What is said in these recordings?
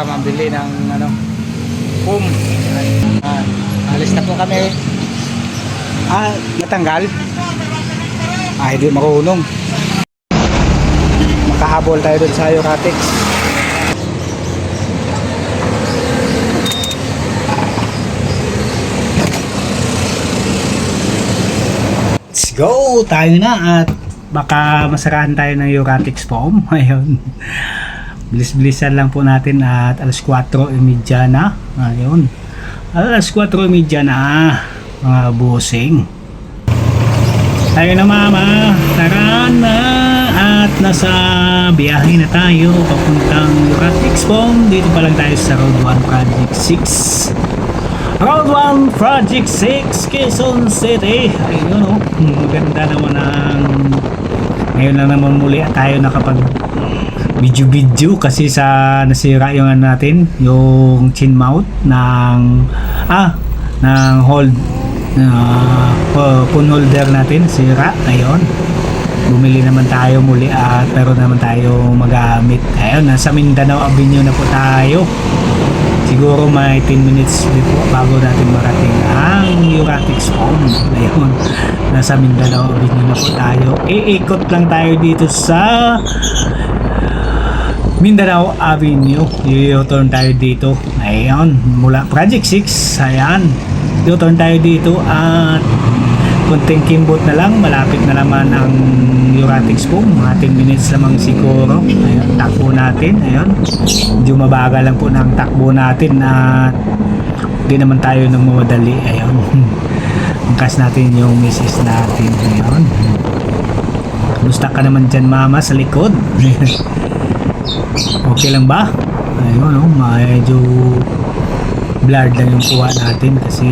Mabili ng foam. Alis na po kami. Natanggal. Hindi marunong. Makahabol tayo dun sa Euratics. Let's go! Tayo na at baka masarahan tayo ng Euratics foam. Ayun. Bilis-bilisan lang po natin at alas 4:30 na. Ayun. Alas 4:30 na, mga busing. Tayo na mama. Tara na. At nasa biyahe na tayo papuntang Euratics foam. Dito pa lang tayo sa Road 1 Project 6. Road 1 Project 6 Quezon City. Ayun maganda naman ngayon lang naman muli tayo nakapag video kasi sa nasira yung natin yung chin mount ng hold phone holder natin sira. Ayun, bumili naman tayo muli at pero naman tayo magamit. Ayun, nasa Mindanao Avenue na po tayo. Siguro may 10 minutes before bago natin marating ang Euratics foam. Ayun, nasa Mindanao Avenue na po tayo. Iikot lang tayo dito sa Mindanao Avenue. U-turn tayo dito. Ayun, mula Project 6. Ayan, U-turn tayo dito at konting kimbot na lang. Malapit na naman ang Euratics foam. Mga 10 minutes lamang siguro. Ayun, takbo natin. Ayun, medyo mabagal lang po ng takbo natin at hindi naman tayo nang mamadali. Ayun, angkas natin yung misis natin. Ayun, gusto ka naman dyan mama sa likod. Okay lang ba? Ayun, medyo blurred lang yung kuha natin kasi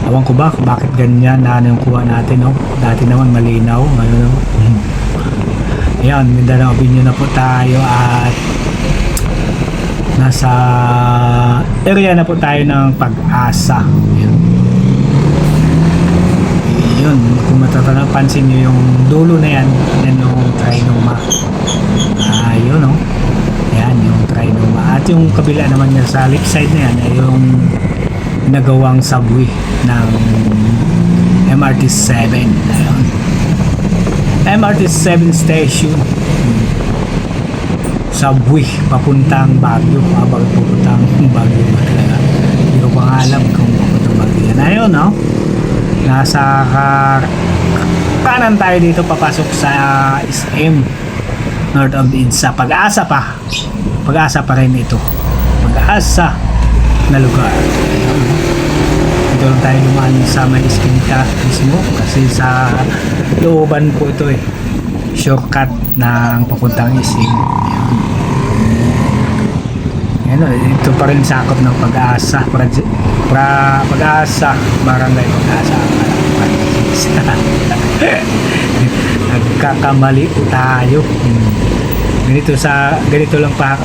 awan ko ba bakit ganyan na yung kuha natin. Dati naman malinaw. Ayun, ayan, Mindanao Avenue na po tayo at nasa area na po tayo ng Pag-asa. Ayun, kung pansin nyo yung dulo na yan yung Trinoma. Ayun, yan yung Trinoma at yung kabila naman niya sa left side na yan ay yung nagawang subway ng MRT7. Ayun, MRT7 station, subway papuntang Baguio. Papuntang Baguio ba talaga? Hindi ko pa alam kung papuntang Baguio yan. Ayun, nasa kanan tayo dito papasok sa SM North of Insa. Pag-asa pa rin ito. Pag-asa na lugar. Dito lang tayo dumaan sa may iskinita mismo kasi sa looban po ito shortcut ng papuntang SM. Ayan, ito pa rin sakop ng Pag-asa. Pag-asa, barangay Pag-asa. Nagkakamali tayo. Ganito lang pa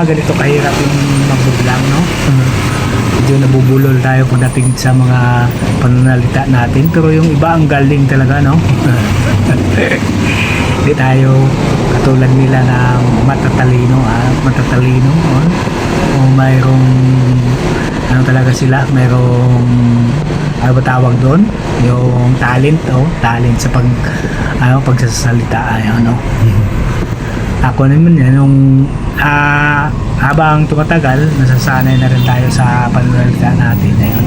ganito kahirap yung magbublang, medyo nabubulol tayo pagdating sa mga pananalita natin, pero yung iba ang galing talaga, hindi tayo katulad nila na matatalino o mayroong talaga sila, mayroong ano ba tawag doon, yung talent sa pagsasalita. Ako naman yan yung habang tumatagal nasasanay na rin tayo sa pananalita natin. Ayun,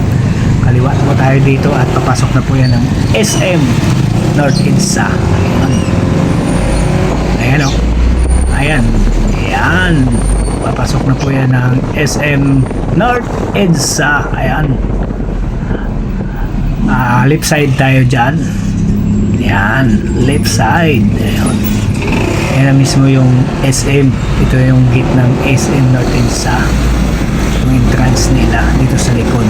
kaliwa po tayo dito at papasok na po yan ng SM North Insa. Ayan, papasok na po yan ng SM North Insa. Ayan, left side tayo dyan. Ayan, left side. Ayun, yan mismo yung SM. Ito yung gate ng SM North Insa. Yung entrance nila dito sa likod.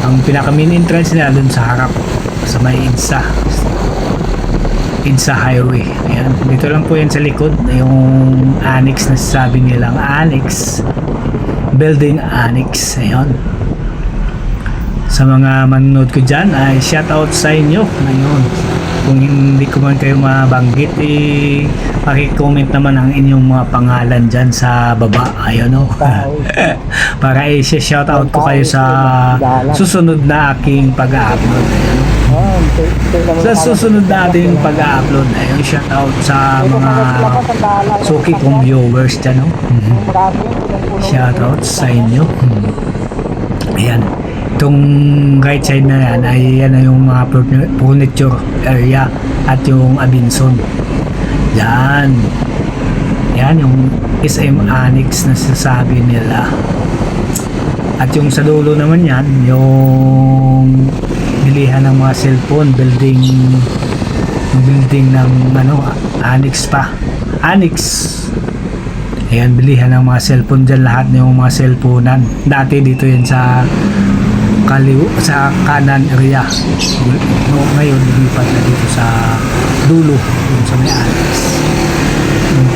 Ang pinaka main entrance nila dun sa harap sa may Insa Highway. Ayan, dito lang po yan sa likod. Yung annex na sabi nilang annex, building annex. Ayun, sa mga manonood ko dyan ay shout out sa inyo. Ayun, Kung hindi ko man kayo mabanggit, paki-comment naman ang inyong mga pangalan dyan sa baba. Ayun o. Para i-shoutout ko kayo sa susunod na aking pag-upload. Sa susunod na ating pag-upload, ayun, shoutout sa mga suki kong viewers dyan o. Shoutout sa inyo. Ayan. Itong right side na yan ay yan na yung mga furniture area at yung Abinson. Yan. Yan yung SM Annex na sinasabi nila. At yung sa dulo naman yan, yung bilihan ng mga cellphone, building ng annex pa. Annex. Ayan, bilihan ng mga cellphone dyan, lahat ng mga cellphonean. Dati dito yan sa kanan area. Ngayon lumipat na dito sa dulo, dun sa may annex. Noong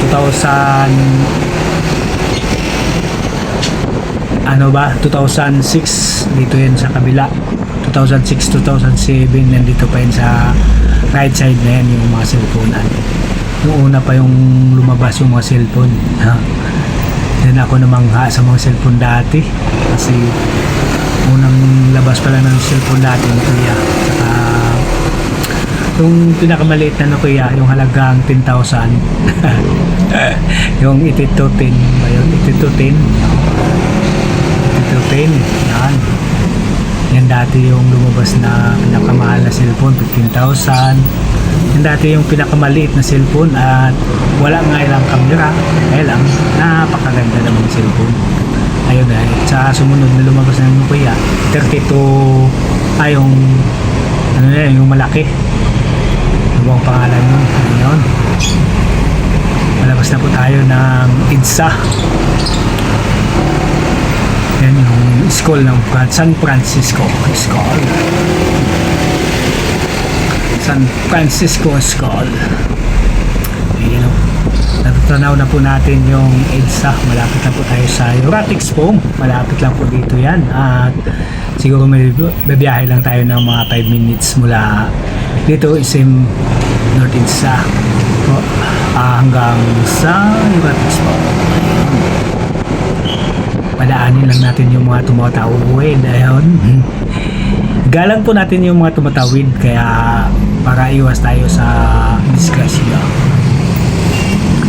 2006 dito yan sa kabila. 2006-2007 nandito pa yan sa right side na yan yung mga cellphonean. Noong una pa yung lumabas yung mga cellphone, then ako namangha sa mga cellphone dati kasi unang labas pala ng cellphone dati ng kuya. Saka yung pinakamaliit na kuya, yung halagang 10,000. Yung 8210 ba yun? 8210 yan. Yan dati yung lumabas na pinakamahal na cellphone, 15,000. Yan dati yung pinakamaliit na cellphone at wala nga ilang camera, kaya lang napakaganda namang cellphone. Ayun na, sa sumunod na lumabas na yung kuya, 32 yung yung malaki. Ano bang pangalan nun? Ayun. Malabas na po tayo ng EDSA. Yan yung school ng San Francisco School. San Francisco School. Ayun o. Natutanaw na po natin yung EDSA. Malapit na po tayo sa Euratics Foam. Malapit lang po dito yan. At siguro may babiyahe lang tayo ng mga 5 minutes mula dito SM North EDSA hanggang sa Euratics Foam. Padaanin lang natin yung mga tumatawid. Ayun. Galang po natin yung mga tumatawid kaya para iwas tayo sa disgrasya.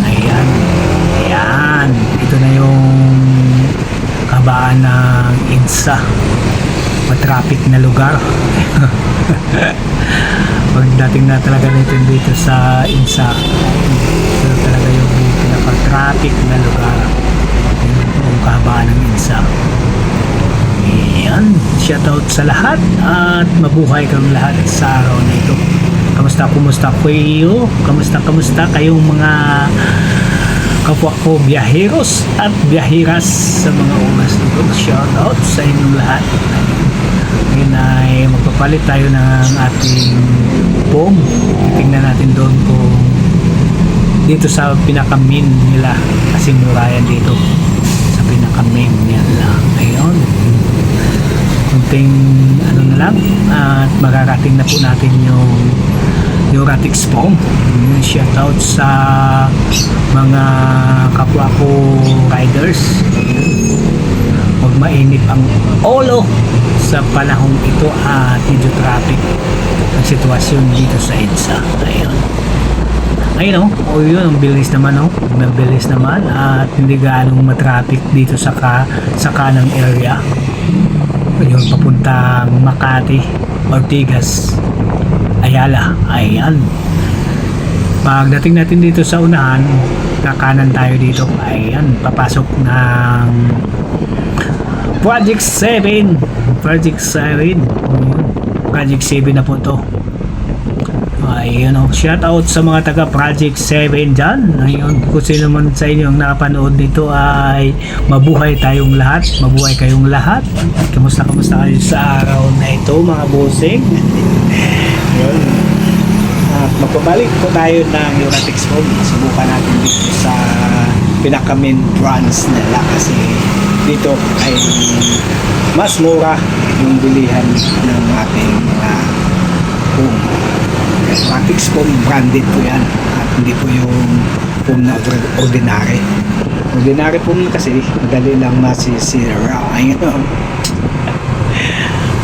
Ayan. Ayan. Ito na yung kabaan ng EDSA. Matraffic na lugar. Pagdating na talaga natin dito sa EDSA, ito talaga yung pinaka-traffic na lugar. Yung kabaan ng EDSA. Ayan. Shoutout sa lahat at mabuhay kang lahat sa araw na ito. Kamusta kayo? Kamusta kayong mga kapwa ko biyaheros at biyaheras sa mga oras nito? Shoutout sa inyong lahat. Ngayon ay magpapalit tayo ng ating foam. Tingnan natin doon kung dito sa pinaka-main nila kasi mura yan dito sa pinaka-main nila. Ayun. Kunting na lang at makarating na po natin yung Euratics Foam. Shoutout sa mga kapwa ko riders. Huwag mainip ang ulo sa panahong ito at medyo traffic ang sitwasyon dito sa EDSA. Ayun yun, ang bilis naman mabilis naman at hindi gaanong matraffic dito sa kanang area. Ayun, papuntang Makati, Ortigas, Ayala. Ayan. Pagdating natin dito sa unahan, kakanan tayo dito. Ayan, papasok ng Project 7. Project 7. Project 7 na po to. Ayun shout out sa mga taga Project 7 dyan. Ayun, kung sino man sa inyo ang nakapanood nito ay mabuhay tayong lahat, mabuhay kayong lahat. Kamusta kayo sa araw na ito mga bossing? Ayun. At magpabalik po tayo ng Euratics Foam. Subukan natin dito sa pinaka-main branch nila kasi dito ay mas mura yung bilihan ng ating foam. Euratics foam, branded po yan. At hindi po yung foam na ordinary. Ordinary foam kasi madali lang masisira. Ayun.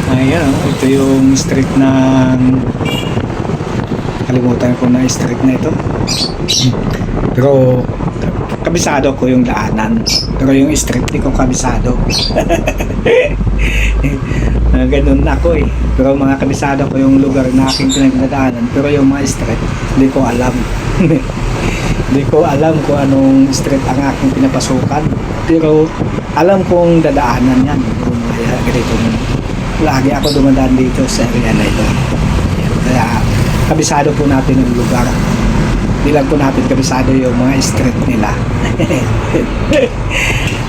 Ayun, ito yung street ng kalimutan ko na street na ito. Pero kabisado ko yung daanan. Pero yung street di ko kabisado. Ganun ako eh. Pero mga kabisado ko yung lugar na aking pinagdadaanan. Pero yung mga street, hindi ko alam. Hindi ko alam kung anong street ang aking pinapasukan. Pero alam kong dadaanan yan. Kaya ganito. Lagi ako dumadaan dito sa area na ito. Kaya kabisado po natin yung lugar. Hindi lang po natin kabisado yung mga street nila.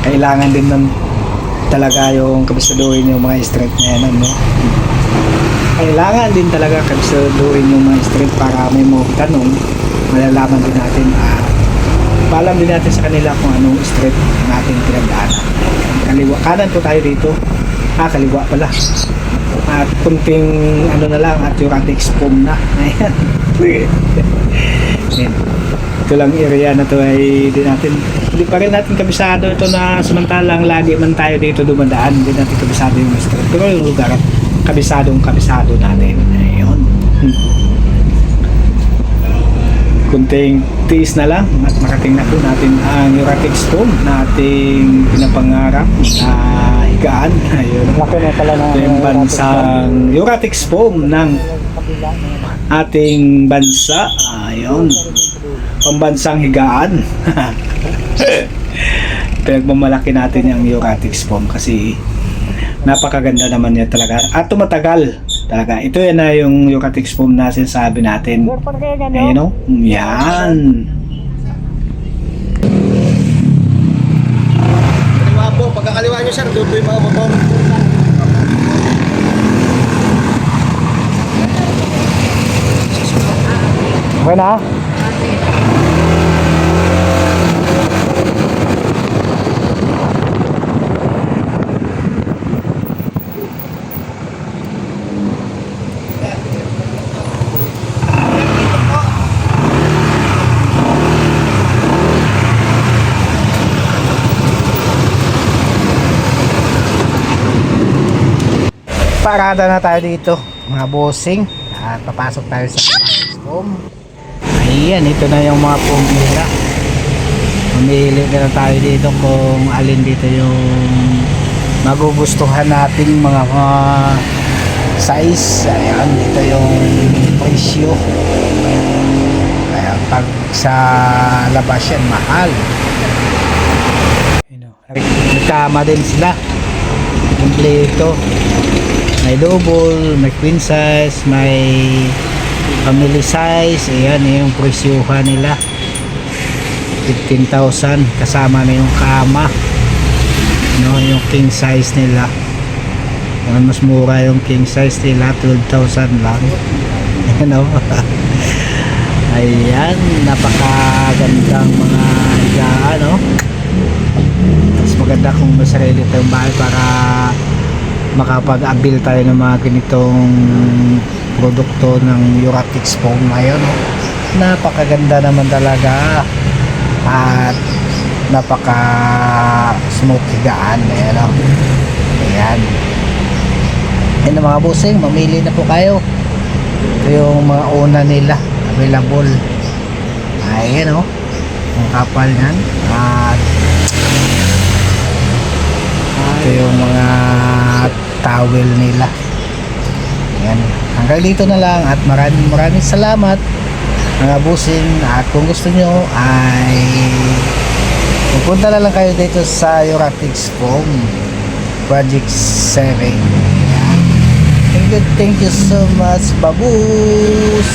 Kailangan din ng talaga yung kabisaduhin yung mga street na yan, no? Kailangan din talaga kabisaduhin yung mga street para may mga tanong, malalaman din natin, paalam din natin sa kanila kung anong street natin pinagdaanan. Kaliwa, kanan po tayo dito. Kaliwa pala. At kunting ano na lang at Euratics foam na. Ayan. Ito lang area na to ay hindi pa rin natin kabisado ito na samantalang lagi man tayo dito dumadaan, hindi natin kabisado yung street. Pero yung lugar, kabisado natin. Ayun. Kunting tiis na lang at makating na po natin ang Euratics foam na ating pinapangarap na higaan. Ayun. Yung bansang Euratics foam ng ating bansa. Ayun. Pambansang higaan. Pinagmamalaki natin yung Euratics foam kasi napakaganda naman niya talaga at tumatagal talaga. Ito yan na yung Euratics foam na sinasabi natin. Ayun, no? Yan. Kaliwa po, pagkakaliwa nyo sir, doon po yung mga motor. Okay na? Parada na tayo dito mga bossing at papasok tayo sa home. Ayan, ito na yung mga foam nila. Mamili na lang tayo dito kung alin dito yung magugustuhan nating mga size. Ayan, dito yung presyo. Ayan, pag sa labas yan mahal. Nagkama din sila. Kompleto. May double, may queen size, may family size. Ayan yung presyuhan nila. 15,000 kasama na yung kama, no, yung king size nila. Mas mura yung king size nila, 12,000 lang. Ano? Ayan, napakagandang mga higaan, no? Mas maganda kung may sarili tayong bahay para makapag-avail tayo ng mga ganitong produkto ng Euratics foam. Ayun, no? Napakaganda naman talaga at napaka smooth higaan. Ayan, no? Ayan. Ayan na mga bossing, mamili na po kayo. Ito yung mga una nila available. Ayan, no? Ang kapal yan. At ito yung mga towel nila. Ayan. Hanggang dito na lang at maraming salamat mga bossing. At kung gusto nyo ay pupunta na lang kayo dito sa Euratics foam Project 7. Ayan. Thank you so much, babus.